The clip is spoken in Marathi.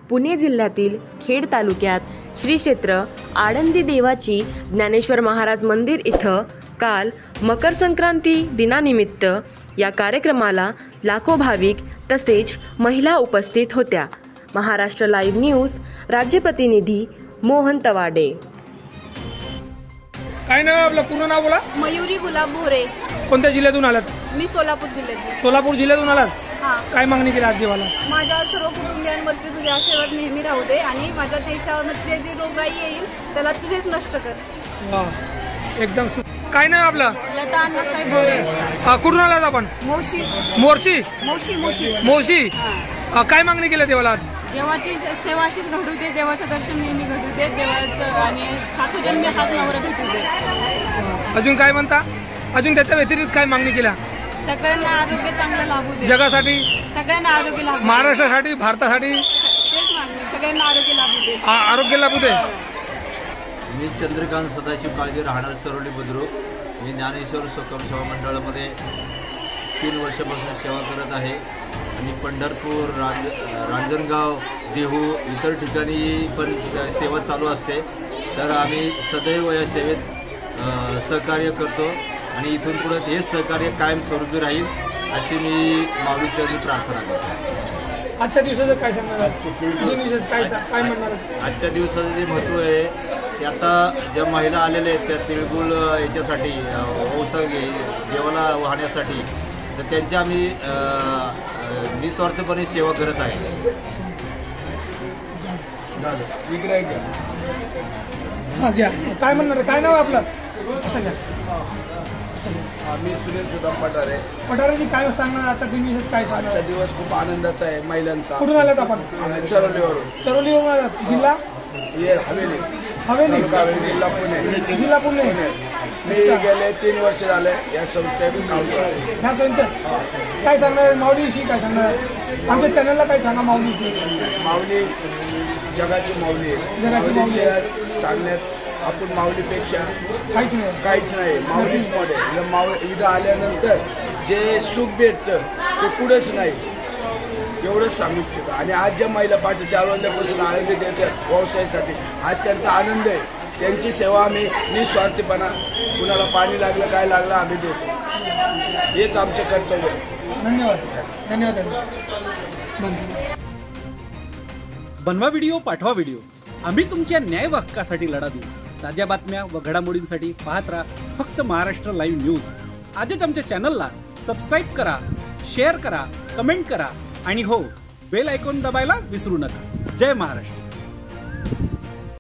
पुणे जिल्ह्यातील खेड तालुक्यात श्री क्षेत्र आळंदी देवाची ज्ञानेश्वर महाराज मंदिर इथं काल मकर संक्रांती दिनानिमित्त या कार्यक्रमाला लाखो भाविक तसेच महिला उपस्थित होत्या। महाराष्ट्र लाईव्ह न्यूज राज्य प्रतिनिधी मोहन तवाडे। काय नाव आपलं पूर्ण नाव बोला? मयुरी गुलाब भोरे। कोणत्या जिल्ह्यातून आलात? मी सोलापूर जिल्ह्यात। सोलापूर जिल्ह्यातून आलात? हां। काय मागणी केली आज देवाला? माझ्या सर्व कुटुंबियांवरती तुझ्या आशीर्वाद नेहमी राहू दे आणि माझ्या त्याच्यामध्ये जी रोगराई येईल त्याला तुझेच नष्ट कर। वाह, एकदम काय नाव आपलं? लता अन्नासाहेब भोरे। कुठून आलात आपण? मोशी। मोर्शी? मोशी। काय मागणी केली देवाला आज? देवाची सेवाशीच घडू दे, देवाचं दर्शन नेहमी घडू दे, देवाचं आणि सातजन्मी हाच नवरा भेटू दे। अजून काय म्हणता? अजून त्याच्या व्यतिरिक्त काय मागणी केल्या? सगळ्यांना आरोग्य चांगलं लाभू दे। जगासाठी? सगळ्यांना आरोग्य लाभू दे। महाराष्ट्रासाठी, भारतासाठी? तेच मागणी, सगळ्यांना आरोग्य लाभू दे। आरोग्य लाभू दे। मी चंद्रकांत सदाशिव काळजी, राहणार चरोली बुद्रुक। मी ज्ञानेश्वर स्वयंसेवक सेवा मंडळामध्ये 3 वर्षापासून सेवा करत आहे आणि पंढरपूर, रांजणगाव, देहू इतर ठिकाणी पण सेवा चालू असते। तर आम्ही सदैव या सेवेत सहकार्य करतो आणि इथून पुढे हेच सहकार्य कायमस्वरूपी राहील अशी मी माऊलीचरणी प्रार्थना करतो। आजच्या दिवसाचं काय सांगणार? काय म्हणणार? आजच्या दिवसाचं जे महत्त्व आहे की आता ज्या महिला आलेल्या आहेत त्या तिळगुळ याच्यासाठी ओसा देवाला वाहण्यासाठी, तर त्यांची आम्ही निस्वार्थपणे सेवा करत आहे। काय म्हणणार? काय नाव आपलं? असं घ्या। मी सुनील सुदाम पठारे। पठारेजी काय सांगणार? आजचा दिन विशेष काय सांगणार? आजचा दिवस खूप आनंदाचा आहे महिलांचा। कुठून आलात आपण? चरोलीवरून। चरोलीवरून आलात? जिल्हा? हवेली। हवेली? जिल्हा पुणे। जिल्हा पुणे। मी गेले 3 वर्ष झाले या संस्थेत काम करतो। ह्या संस्थेत काय सांगणार? माऊलीविषयी काय सांगणार? आमच्या चॅनलला काय सांगा माऊलीविषयी? माऊली जगाची माऊली आहे। जगाची माऊली सांगण्यात आपण माऊलीपेक्षा काहीच नाही। माऊलीच मोठे। इथं आल्यानंतर जे सुख भेटतं ते कुठंच नाही, एवढंच सांगू इच्छितो। आणि आज ज्या महिला 4 वाजल्यापासून आनंद देतात व्यवसायासाठी, आज त्यांचा आनंद आहे। त्यांची सेवा आम्ही निस्वार्थीपणा, कुणाला पाणी लागलं काय लागलं आम्ही देतो, हेच आमचं कर्तव्य आहे। धन्यवाद। बनवा व्हिडिओ, पाठवा व्हिडिओ, आम्ही तुमच्या न्याय हक्कासाठी लढा देऊ। ताज्या बातम्या व घडामोडींसाठी पाहत राहा फक्त महाराष्ट्र लाईव्ह न्यूज। आजच आमच्या चॅनलला सबस्क्राईब करा, शेअर करा, कमेंट करा आणि हो, बेल आयकॉन दबायला विसरू नका। जय महाराष्ट्र।